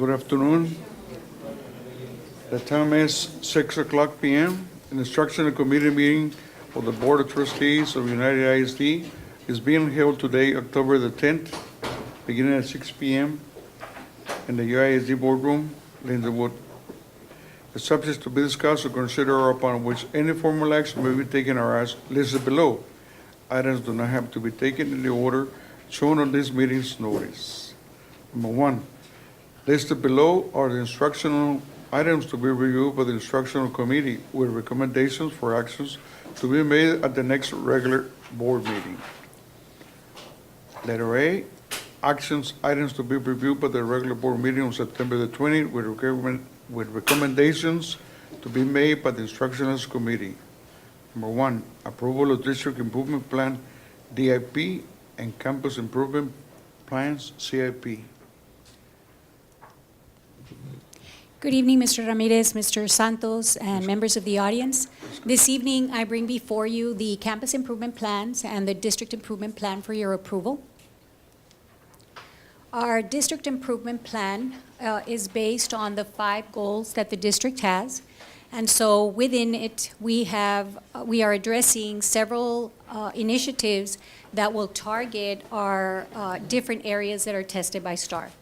Good afternoon. The time is 6:00 p.m. An instructional committee meeting for the Board of Trustees of United ISD is being held today, October the 10th, beginning at 6 p.m. in the UISD boardroom, Lindenwood. The subjects to be discussed or considered upon which any formal action may be taken are as listed below. Items do not have to be taken in the order shown on this meeting's notice. Number one, listed below are the instructional items to be reviewed by the instructional committee with recommendations for actions to be made at the next regular board meeting. Letter A, actions items to be reviewed by the regular board meeting on September the 20th with recommendations to be made by the instructional committee. Number one, approval of district improvement plan, DIP, and campus improvement plans, CIP. Good evening, Mr. Ramirez, Mr. Santos, and members of the audience. This evening, I bring before you the campus improvement plans and the district improvement plan for your approval. Our district improvement plan is based on the 5 goals that the district has. And so within it, we are addressing several initiatives that will target our different areas that are tested by STAR.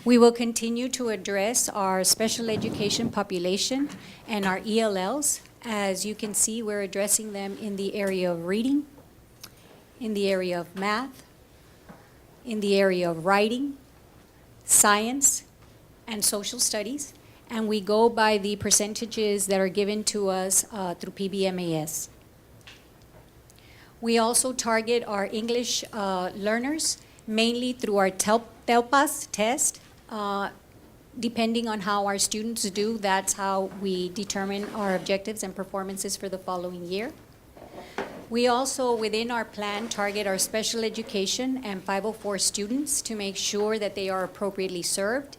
We will continue to address our special education population and our ELLs. As you can see, we're addressing them in the area of reading, in the area of math, in the area of writing, science, and social studies. And we go by the percentages that are given to us through PBMAS. We also target our English learners mainly through our TELPAS test. Depending on how our students do, that's how we determine our objectives and performances for the following year. We also, within our plan, target our special education and 504 students to make sure that they are appropriately served.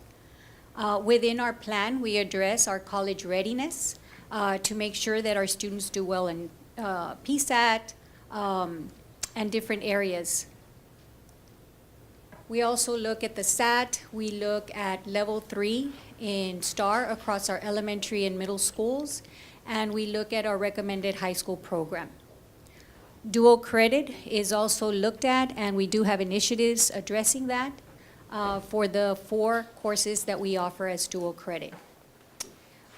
Within our plan, we address our college readiness to make sure that our students do well in PSAT and different areas. We also look at the SAT. We look at level 3 in STAR across our elementary and middle schools, and we look at our recommended high school program. Dual credit is also looked at, and we do have initiatives addressing that. For the 4 courses that we offer as dual credit.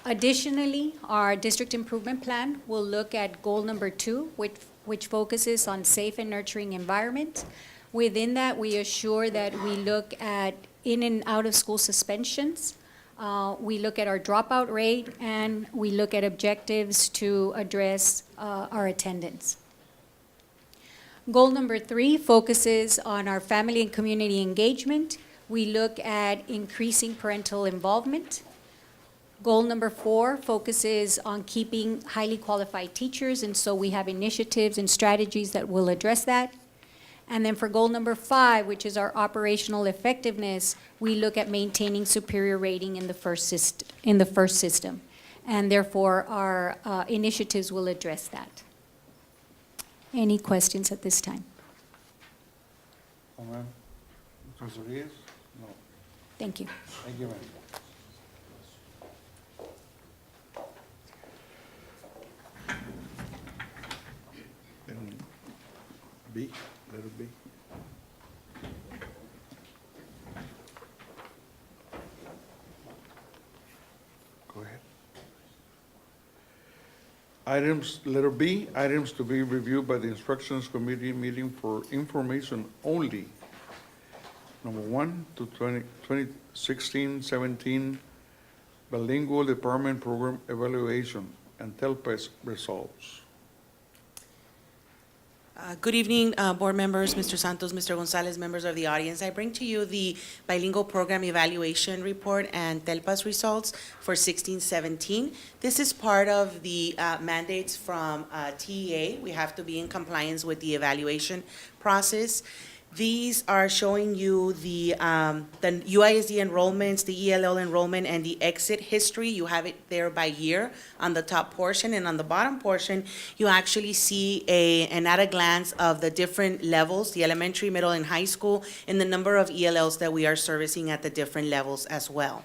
Additionally, our district improvement plan will look at goal number 2, which focuses on safe and nurturing environment. Within that, we assure that we look at in and out of school suspensions. We look at our dropout rate, and we look at objectives to address our attendance. Goal number 3 focuses on our family and community engagement. We look at increasing parental involvement. Goal number 4 focuses on keeping highly qualified teachers, and so we have initiatives and strategies that will address that. And then for goal number 5, which is our operational effectiveness, we look at maintaining superior rating in the first system. And therefore, our initiatives will address that. Any questions at this time? Ma'am. Mr. Rodriguez? No. Thank you. Thank you, ma'am. And B, letter B. Go ahead. Items, letter B, items to be reviewed by the instructions committee meeting for information only. Number 1 to 2016-17 Bilingual Department Program Evaluation and TELPAS results. Good evening, board members, Mr. Santos, Mr. Gonzalez, members of the audience. I bring to you the Bilingual Program Evaluation Report and TELPAS results for 16-17. This is part of the mandates from TEA. We have to be in compliance with the evaluation process. These are showing you the UISD enrollments, the ELL enrollment, and the exit history. You have it there by year on the top portion, and on the bottom portion, you actually see an at a glance of the different levels, the elementary, middle, and high school, and the number of ELLs that we are servicing at the different levels as well.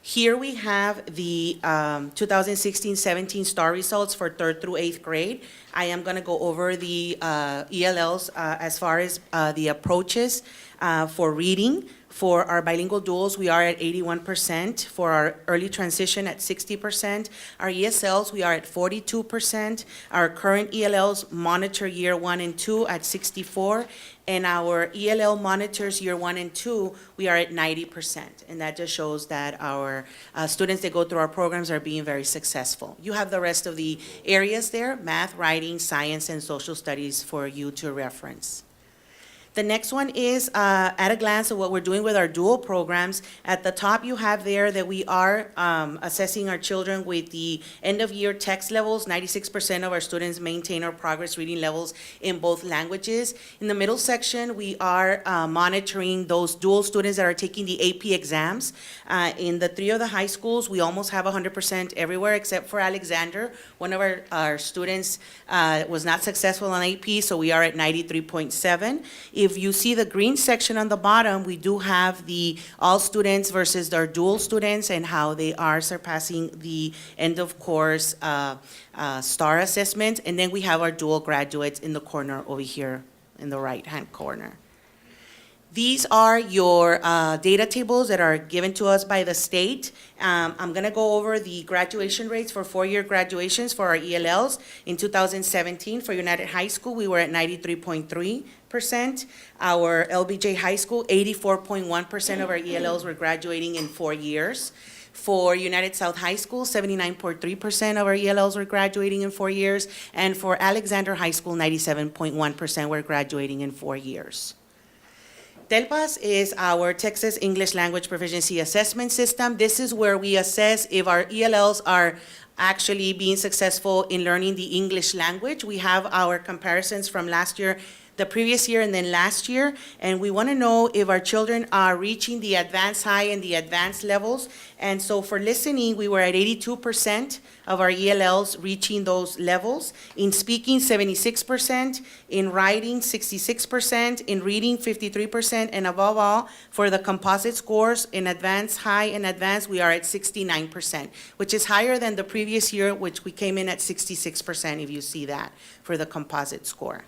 Here we have the 2016-17 STAR results for 3rd through 8th grade. I am going to go over the ELLs as far as the approaches for reading. For our bilingual duals, we are at 81%. For our early transition at 60%. Our ESLs, we are at 42%. Our current ELLs monitor year 1 and 2 at 64%. And our ELL monitors year 1 and 2, we are at 90%. And that just shows that our students that go through our programs are being very successful. You have the rest of the areas there, math, writing, science, and social studies for you to reference. The next one is at a glance of what we're doing with our dual programs. At the top, you have there that we are assessing our children with the end-of-year text levels. 96% of our students maintain our progress reading levels in both languages. In the middle section, we are monitoring those dual students that are taking the AP exams. In the 3 of the high schools, we almost have 100% everywhere except for Alexander. One of our students was not successful on AP, so we are at 93.7. If you see the green section on the bottom, we do have the all students versus our dual students and how they are surpassing the end of course STAR assessment. And then we have our dual graduates in the corner over here in the right-hand corner. These are your data tables that are given to us by the state. I'm going to go over the graduation rates for 4-year graduations for our ELLs. In 2017, for United High School, we were at 93.3%. Our LBJ High School, 84.1% of our ELLs were graduating in 4 years. For United South High School, 79.3% of our ELLs were graduating in 4 years. And for Alexander High School, 97.1% were graduating in 4 years. TELPAS is our Texas English Language Proficiency Assessment System. This is where we assess if our ELLs are actually being successful in learning the English language. We have our comparisons from last year, the previous year, and then last year, and we want to know if our children are reaching the advanced high and the advanced levels. And so for listening, we were at 82% of our ELLs reaching those levels. In speaking, 76%. In writing, 66%. In reading, 53%. And above all, for the composite scores in advanced, high, and advanced, we are at 69%, which is higher than the previous year, which we came in at 66%, if you see that, for the composite score.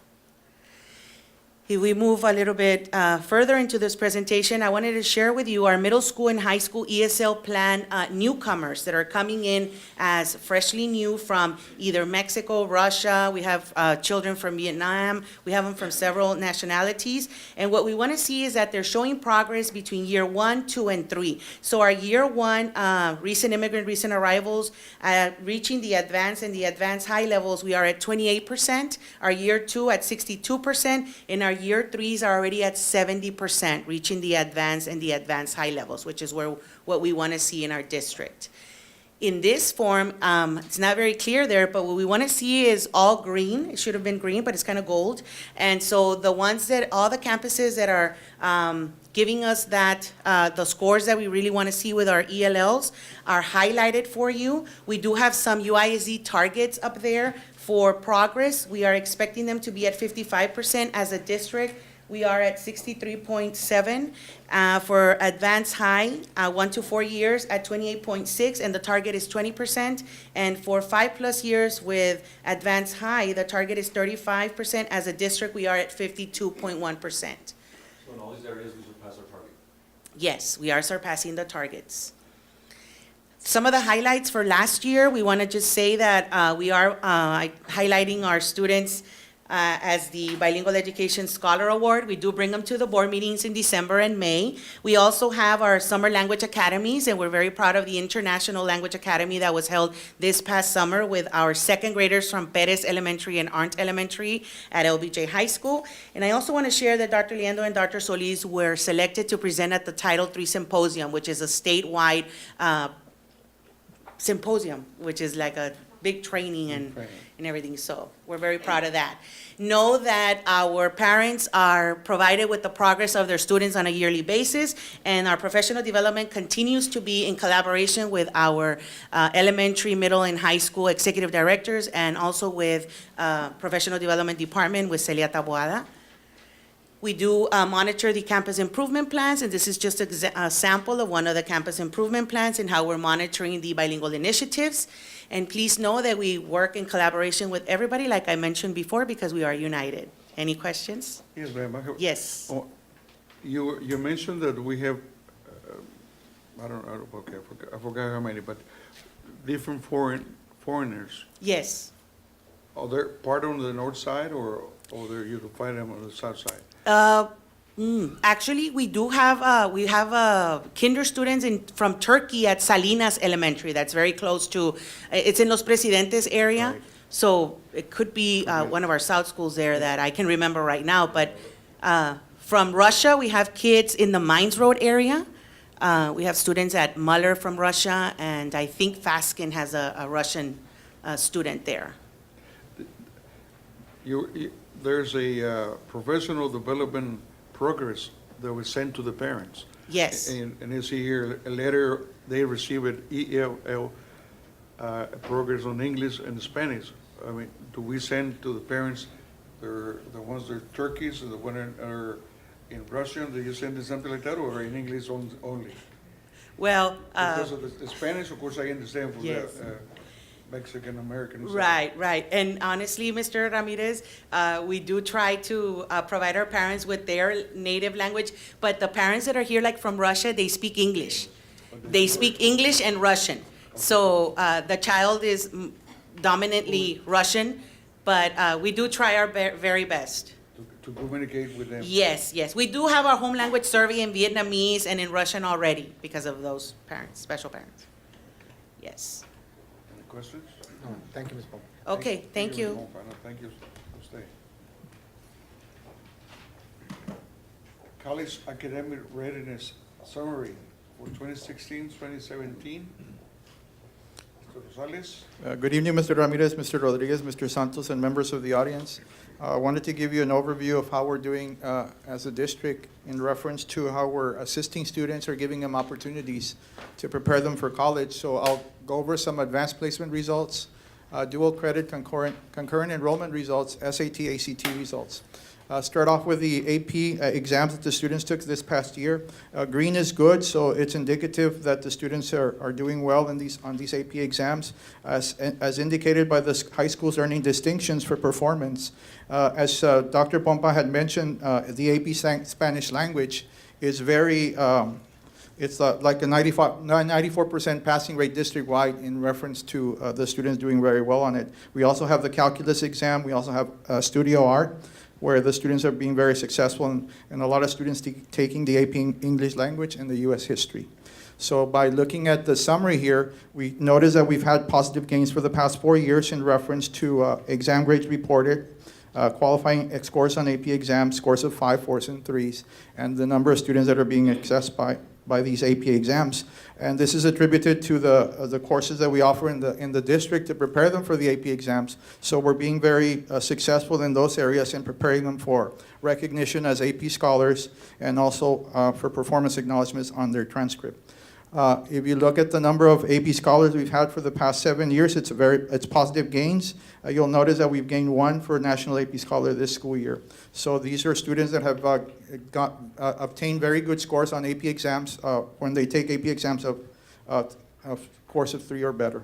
If we move a little bit further into this presentation, I wanted to share with you our middle school and high school ESL plan newcomers that are coming in as freshly new from either Mexico, Russia. We have children from Vietnam. We have them from several nationalities. And what we want to see is that they're showing progress between year 1, 2, and 3. So our year 1 recent immigrant, recent arrivals, reaching the advanced and the advanced high levels, we are at 28%. Our year 2 at 62%. And our year 3s are already at 70%, reaching the advanced and the advanced high levels, which is what we want to see in our district. In this form, it's not very clear there, but what we want to see is all green. It should have been green, but it's kind of gold. And so the ones that, all the campuses that are giving us that, the scores that we really want to see with our ELLs are highlighted for you. We do have some UISD targets up there for progress. We are expecting them to be at 55% as a district. We are at 63.7 for advanced high, 1 to 4 years at 28.6, and the target is 20%. And for 5+ years with advanced high, the target is 35%. As a district, we are at 52.1%. So in all these areas, we surpass our target? Yes, we are surpassing the targets. Some of the highlights for last year, we want to just say that we are highlighting our students as the Bilingual Education Scholar Award. We do bring them to the board meetings in December and May. We also have our Summer Language Academies, and we're very proud of the International Language Academy that was held this past summer with our 2nd graders from Perez Elementary and Arndt Elementary at LBJ High School. And I also want to share that Dr. Liendo and Dr. Solis were selected to present at the Title III Symposium, which is a statewide symposium, which is like a big training and everything. So we're very proud of that. Know that our parents are provided with the progress of their students on a yearly basis, and our professional development continues to be in collaboration with our elementary, middle, and high school executive directors, and also with professional development department with Celia Taboada. We do monitor the campus improvement plans, and this is just a sample of one of the campus improvement plans and how we're monitoring the bilingual initiatives. And please know that we work in collaboration with everybody, like I mentioned before, because we are united. Any questions? Yes, ma'am. I have- Yes. Oh, You mentioned that we have, okay, I forgot how many, but different foreigners. Yes. Are they part on the north side or you can find them on the south side? Actually, we have kinder students from Turkey at Salinas Elementary. That's very close to, it's in Los Presidentes area. Right. So it could be one of our south schools there that I can remember right now. But from Russia, we have kids in the Mines Road area. We have students at Muller from Russia, and I think Faskin has a Russian student there. There's a professional development progress that was sent to the parents. Yes. And you see here, a letter, they received ELL progress on English and Spanish. I mean, do we send to the parents, the ones that are Turkish and the ones that are in Russian, do you send them something like that, or in English only? Well, Because of the Spanish, of course, I understand for the Yes. Mexican Americans. right. And honestly, Mr. Ramirez, we do try to provide our parents with their native language, but the parents that are here, like from Russia, they speak English. They speak English and Russian. So the child is dominantly Russian, but we do try our very best. To communicate with them. Yes. We do have our home language survey in Vietnamese and in Russian already because of those parents, special parents. Yes. Any questions? No, thank you, Ms. Pope. Okay, thank you. Ms. Bonfano. Thank you. Stay. College Academic Readiness Summary for 2016-2017. Mr. Rosales? Good evening, Mr. Ramirez, Mr. Rodriguez, Mr. Santos, and members of the audience. I wanted to give you an overview of how we're doing as a district in reference to how we're assisting students or giving them opportunities to prepare them for college. So I'll go over some advanced placement results, dual credit concurrent enrollment results, SAT, ACT results. Start off with the AP exams that the students took this past year. Green is good, so it's indicative that the students are doing well on these AP exams, as indicated by the high schools earning distinctions for performance. As Dr. Pompa had mentioned, the AP Spanish language is very, it's like a 94% passing rate district-wide in reference to the students doing very well on it. We also have the calculus exam. We also have studio art, where the students are being very successful, and a lot of students taking the AP English language and the U.S. history. So by looking at the summary here, we notice that we've had positive gains for the past 4 years in reference to exam grades reported, qualifying scores on AP exams, scores of 5, 4s, and 3s, and the number of students that are being accessed by these AP exams. And this is attributed to the courses that we offer in the district to prepare them for the AP exams. So we're being very successful in those areas in preparing them for recognition as AP scholars and also for performance acknowledgments on their transcript. If you look at the number of AP scholars we've had for the past 7 years, it's positive gains. You'll notice that we've gained 1 for National AP Scholar this school year. So these are students that have obtained very good scores on AP exams when they take AP exams of course of 3 or better.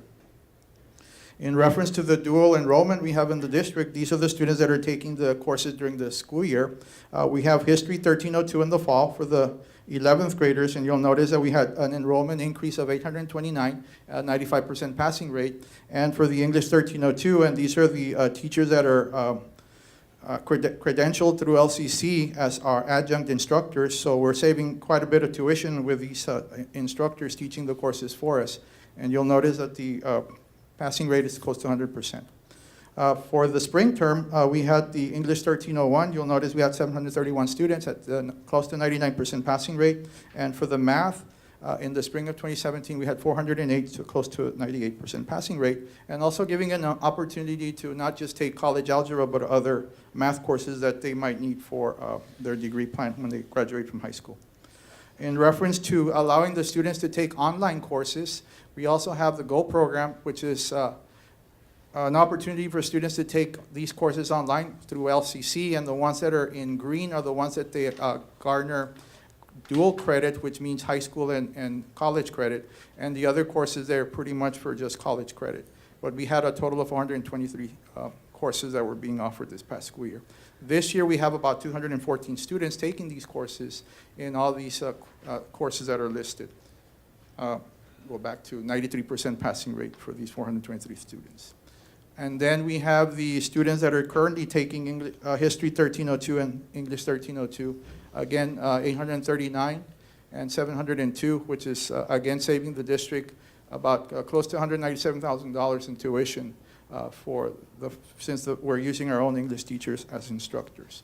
In reference to the dual enrollment we have in the district, these are the students that are taking the courses during the school year. We have History 1302 in the fall for the 11th graders, and you'll notice that we had an enrollment increase of 829, 95% passing rate. And for the English 1302, and these are the teachers that are credentialed through LCC as our adjunct instructors, so we're saving quite a bit of tuition with these instructors teaching the courses for us. And you'll notice that the passing rate is close to 100%. For the spring term, we had the English 1301. You'll notice we had 731 students at close to 99% passing rate. And for the math, in the spring of 2017, we had 408, so close to 98% passing rate. And also giving an opportunity to not just take college algebra, but other math courses that they might need for their degree plan when they graduate from high school. In reference to allowing the students to take online courses, we also have the GO program, which is an opportunity for students to take these courses online through LCC, and the ones that are in green are the ones that they garner dual credit, which means high school and college credit, and the other courses there are pretty much for just college credit. But we had a total of 423 courses that were being offered this past school year. This year, we have about 214 students taking these courses in all these courses that are listed. Go back to 93% passing rate for these 423 students. And then we have the students that are currently taking English, History 1302 and English 1302. Again, 839 and 702, which is, again, saving the district about close to $197,000 in tuition since we're using our own English teachers as instructors.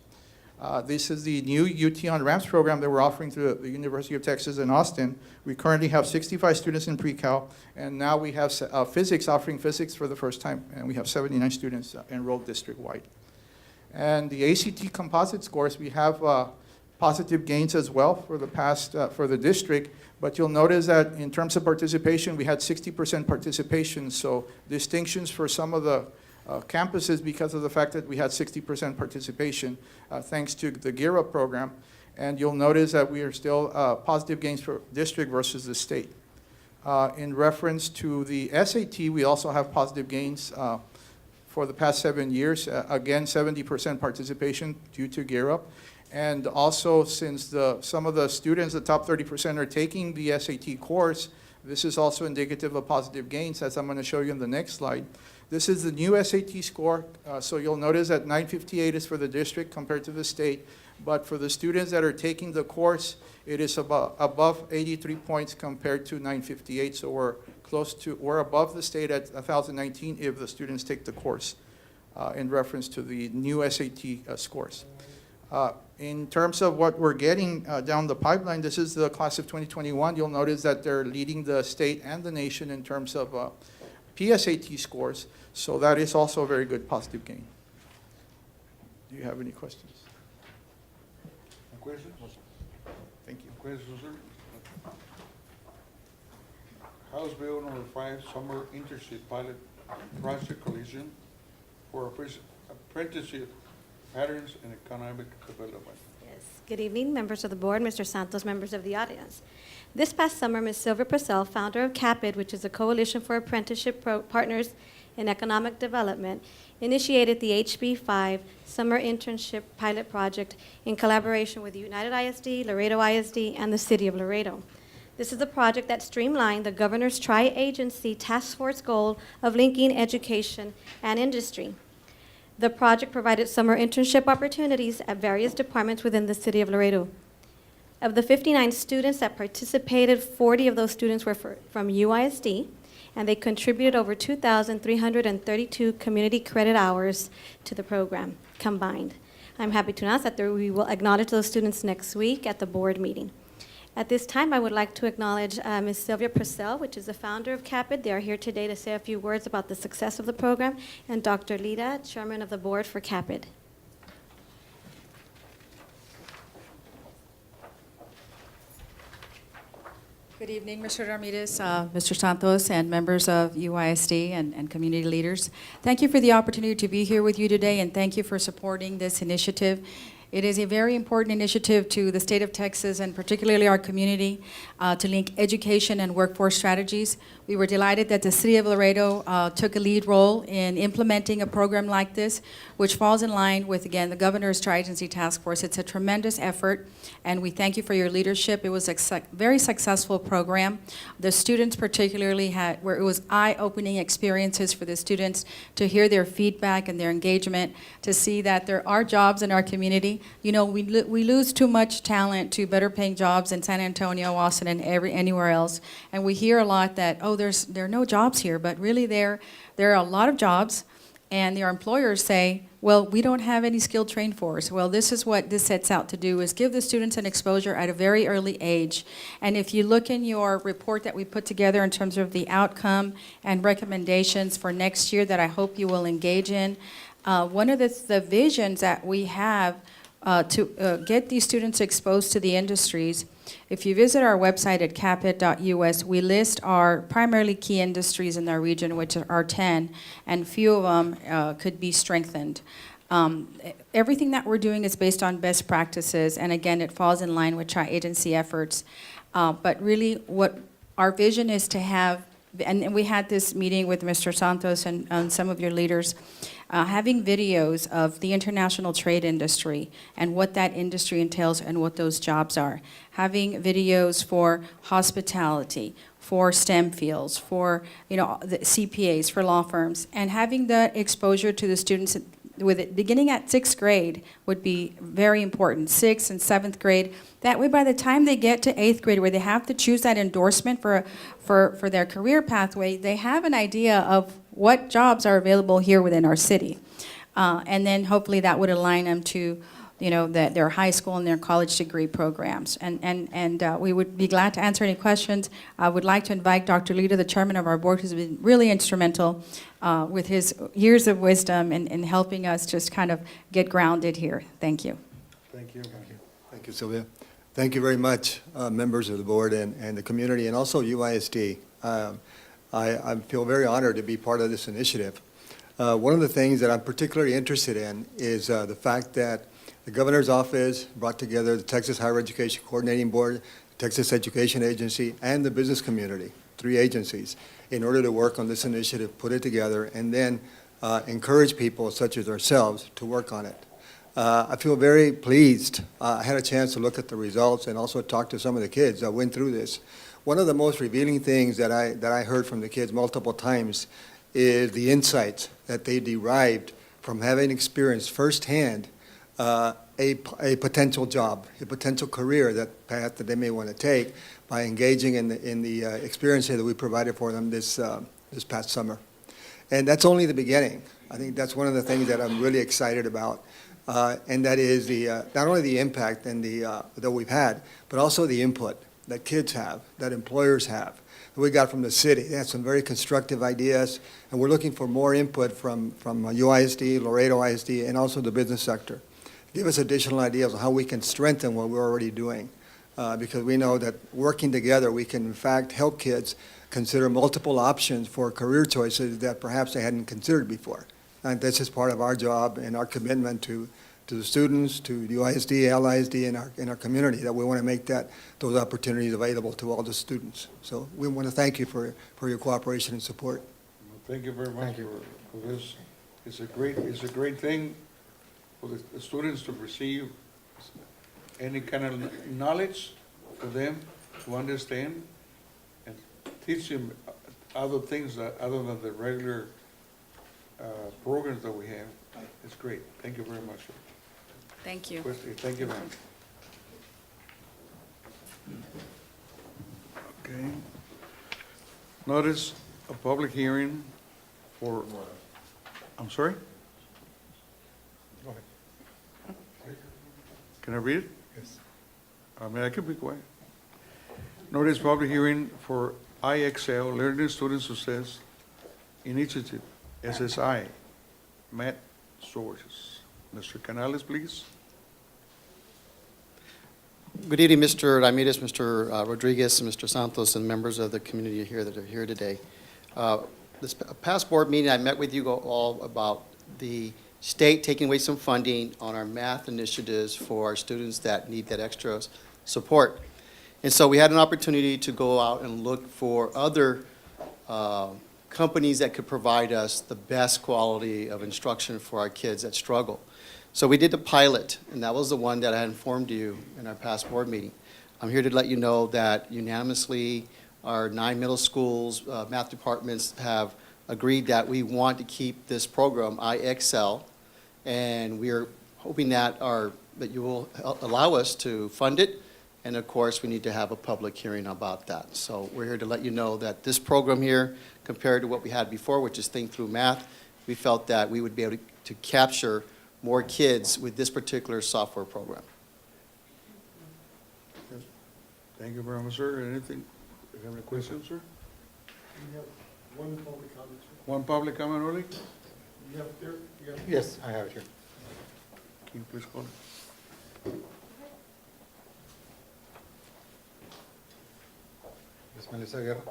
This is the new UT on Ramps program that we're offering through the University of Texas in Austin. We currently have 65 students in pre-cal, and now we have physics, offering physics for the first time, and we have 79 students enrolled district-wide. And the ACT composite scores, we have positive gains as well for the district, but you'll notice that in terms of participation, we had 60% participation, so distinctions for some of the campuses because of the fact that we had 60% participation thanks to the Gear Up program. And you'll notice that we are still positive gains for district versus the state. In reference to the SAT, we also have positive gains for the past 7 years. Again, 70% participation due to Gear Up. And also, since some of the students, the top 30%, are taking the SAT course, this is also indicative of positive gains, as I'm going to show you in the next slide. This is the new SAT score, so you'll notice that 958 is for the district compared to the state, but for the students that are taking the course, it is above 83 points compared to 958, so we're above the state at 1,019 if the students take the course in reference to the new SAT scores. In terms of what we're getting down the pipeline, this is the class of 2021. You'll notice that they're leading the state and the nation in terms of PSAT scores, so that is also a very good positive gain. Do you have any questions? Questions? Thank you. Questions, sir? House Bill number 5, Summer Internship Pilot Project Collision for Apprenticeship Patterns and Economic Development. Yes. Good evening, members of the board, Mr. Santos, members of the audience. This past summer, Ms. Sylvia Purcell, founder of CAPID, which is a coalition for apprenticeship partners in economic development, initiated the HB5 Summer Internship Pilot Project in collaboration with United ISD, Laredo ISD, and the City of Laredo. This is a project that streamlined the governor's tri-agency task force goal of linking education and industry. The project provided summer internship opportunities at various departments within the City of Laredo. Of the 59 students that participated, 40 of those students were from UISD, and they contributed over 2,332 community credit hours to the program combined. I'm happy to announce that we will acknowledge those students next week at the board meeting. At this time, I would like to acknowledge Ms. Sylvia Purcell, which is the founder of CAPID. They are here today to say a few words about the success of the program, and Dr. Lita, chairman of the board for CAPID. Good evening, Mr. Ramirez, Mr. Santos, and members of UISD and community leaders. Thank you for the opportunity to be here with you today, and thank you for supporting this initiative. It is a very important initiative to the state of Texas and particularly our community to link education and workforce strategies. We were delighted that the City of Laredo took a lead role in implementing a program like this, which falls in line with, again, the Governor's Tri-Agency Task Force. It's a tremendous effort, and we thank you for your leadership. It was a very successful program. The students particularly it was eye-opening experiences for the students to hear their feedback and their engagement, to see that there are jobs in our community. You know, we lose too much talent to better-paying jobs in San Antonio, Austin, and anywhere else. And we hear a lot that, oh, there are no jobs here, but really there are a lot of jobs, and their employers say, well, we don't have any skilled trained force. Well, this is what this sets out to do, is give the students an exposure at a very early age. And if you look in your report that we put together in terms of the outcome and recommendations for next year that I hope you will engage in, one of the visions that we have to get these students exposed to the industries If you visit our website at capit.us, we list our primarily key industries in our region, which are 10, and few of them could be strengthened. Everything that we're doing is based on best practices, and again, it falls in line with tri-agency efforts. But really, what our vision is to have, and we had this meeting with Mr. Santos and some of your leaders, having videos of the international trade industry and what that industry entails and what those jobs are. Having videos for hospitality, for STEM fields, for the CPAs, for law firms, and having that exposure to the students with it beginning at 6th grade would be very important. 6th and 7th grade. That way, by the time they get to 8th grade, where they have to choose that endorsement for their career pathway, they have an idea of what jobs are available here within our city. And then hopefully that would align them to their high school and their college degree programs. And we would be glad to answer any questions. I would like to invite Dr. Lita, the chairman of our board, who's been really instrumental with his years of wisdom in helping us just kind of get grounded here. Thank you. Thank you. Thank you, Sylvia. Thank you very much, members of the board and the community, and also UISD. I feel very honored to be part of this initiative. One of the things that I'm particularly interested in is the fact that the governor's office brought together the Texas Higher Education Coordinating Board, the Texas Education Agency, and the business community, 3 agencies, in order to work on this initiative, put it together, and then encourage people such as ourselves to work on it. I feel very pleased. I had a chance to look at the results and also talk to some of the kids that went through this. One of the most revealing things that I heard from the kids multiple times is the insights that they derived from having experienced firsthand a potential job, a potential career, that path that they may want to take by engaging in the experience that we provided for them this past summer. And that's only the beginning. I think that's one of the things that I'm really excited about, and that is not only the impact that we've had, but also the input that kids have, that employers have, that we got from the city. They had some very constructive ideas, and we're looking for more input from UISD, Laredo ISD, and also the business sector. Give us additional ideas on how we can strengthen what we're already doing, because we know that working together, we can in fact help kids consider multiple options for career choices that perhaps they hadn't considered before. And this is part of our job and our commitment to the students, to the UISD, LISD, in our community, that we want to make those opportunities available to all the students. So we want to thank you for your cooperation and support. Thank you very much for this. It's a great thing for the students to receive any kind of knowledge for them to understand and teach them other things other than the regular programs that we have. It's great. Thank you very much. Thank you. Thank you, ma'am. Okay. Notice a public hearing for, I'm sorry? Go ahead. Can I read it? Yes. I mean, I can be quiet. Notice public hearing for IXL, Learning Student Success Initiative, SSI, Math Sources. Mr. Canales, please. Good evening, Mr. Ramirez, Mr. Rodriguez, Mr. Santos, and members of the community here that are here today. This past board meeting, I met with you all about the state taking away some funding on our math initiatives for our students that need that extra support. And so we had an opportunity to go out and look for other companies that could provide us the best quality of instruction for our kids that struggle. So we did the pilot, and that was the one that I informed you in our past board meeting. I'm here to let you know that unanimously our 9 middle schools math departments have agreed that we want to keep this program, IXL, and we are hoping that you will allow us to fund it. And of course, we need to have a public hearing about that. So we're here to let you know that this program here, compared to what we had before, which is Think Through Math, we felt that we would be able to capture more kids with this particular software program. Thank you very much, sir. Anything, do you have any questions, sir? We have one public comment. One public comment only? You have there? You have- Yes, I have it here. Can you please call it? Ms. Melissa Guerra.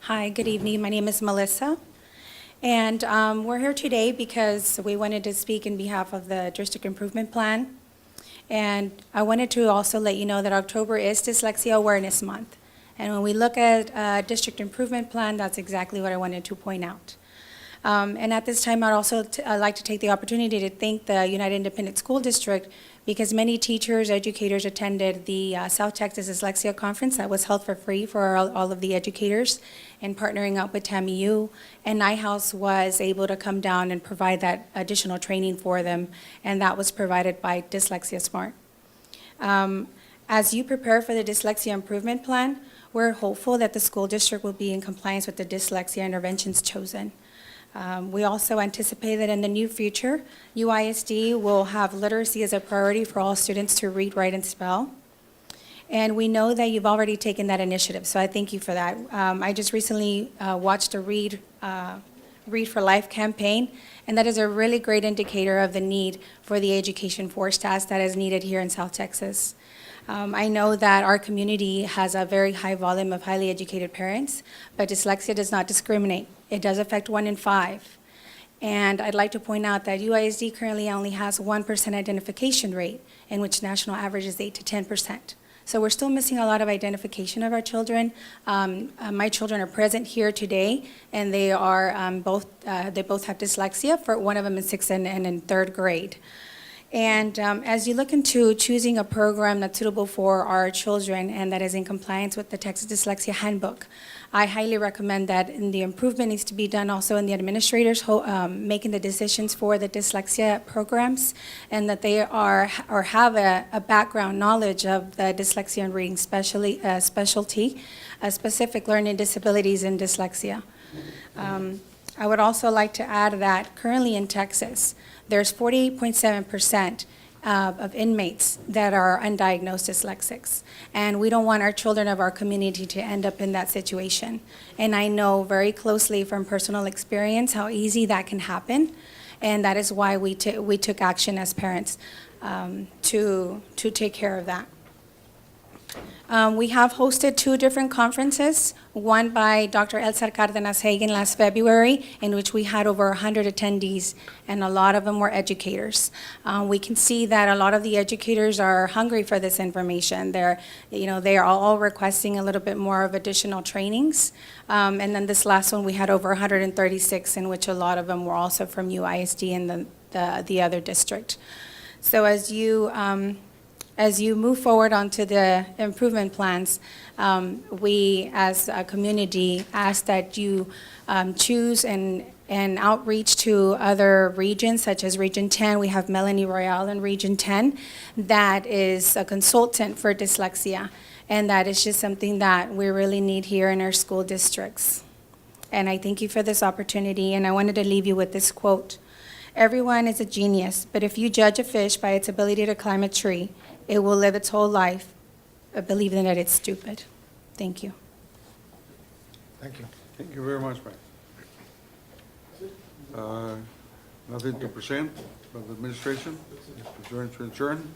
Hi, good evening. My name is Melissa. And we're here today because we wanted to speak in behalf of the District Improvement Plan. And I wanted to also let you know that October is Dyslexia Awareness Month. And when we look at District Improvement Plan, that's exactly what I wanted to point out. And at this time, I'd like to take the opportunity to thank the United Independent School District because many teachers, educators attended the South Texas Dyslexia Conference that was held for free for all of the educators, and partnering up with TAMIU. And NIHouse was able to come down and provide that additional training for them, and that was provided by Dyslexia Smart. As you prepare for the Dyslexia Improvement Plan, we're hopeful that the school district will be in compliance with the dyslexia interventions chosen. We also anticipate that in the near future, UISD will have literacy as a priority for all students to read, write, and spell. And we know that you've already taken that initiative, so I thank you for that. I just recently watched a Read for Life campaign, and that is a really great indicator of the need for the education force task that is needed here in South Texas. I know that our community has a very high volume of highly educated parents, but dyslexia does not discriminate. It does affect 1 in 5. And I'd like to point out that UISD currently only has 1% identification rate, in which national average is 8 to 10%. So we're still missing a lot of identification of our children. My children are present here today, and they are they both have dyslexia. For one of them in 6th and in 3rd grade. And as you look into choosing a program that's suitable for our children and that is in compliance with the Texas Dyslexia Handbook, I highly recommend that the improvement needs to be done also in the administrators making the decisions for the dyslexia programs, and that they are or have a background knowledge of the dyslexia and reading specialty, specific learning disabilities in dyslexia. I would also like to add that currently in Texas, there's 48.7% of inmates that are undiagnosed dyslexics. And we don't want our children of our community to end up in that situation. And I know very closely from personal experience how easy that can happen. And that is why we took action as parents to take care of that. We have hosted 2 different conferences, one by Dr. Elsa Cardenas Hagen last February, in which we had over 100 attendees, and a lot of them were educators. We can see that a lot of the educators are hungry for this information. They are all requesting a little bit more of additional trainings. And then this last one, we had over 136, in which a lot of them were also from UISD and the other district. So as you move forward onto the improvement plans, we as a community ask that you choose and outreach to other regions, such as Region 10. We have Melanie Royale in Region 10 that is a consultant for dyslexia, and that is just something that we really need here in our school districts. And I thank you for this opportunity, and I wanted to leave you with this quote. Everyone is a genius, but if you judge a fish by its ability to climb a tree, it will live its whole life believing that it's stupid. Thank you. Thank you. Thank you very much, ma'am. Nothing to present from the administration? Adjourn to adjourn.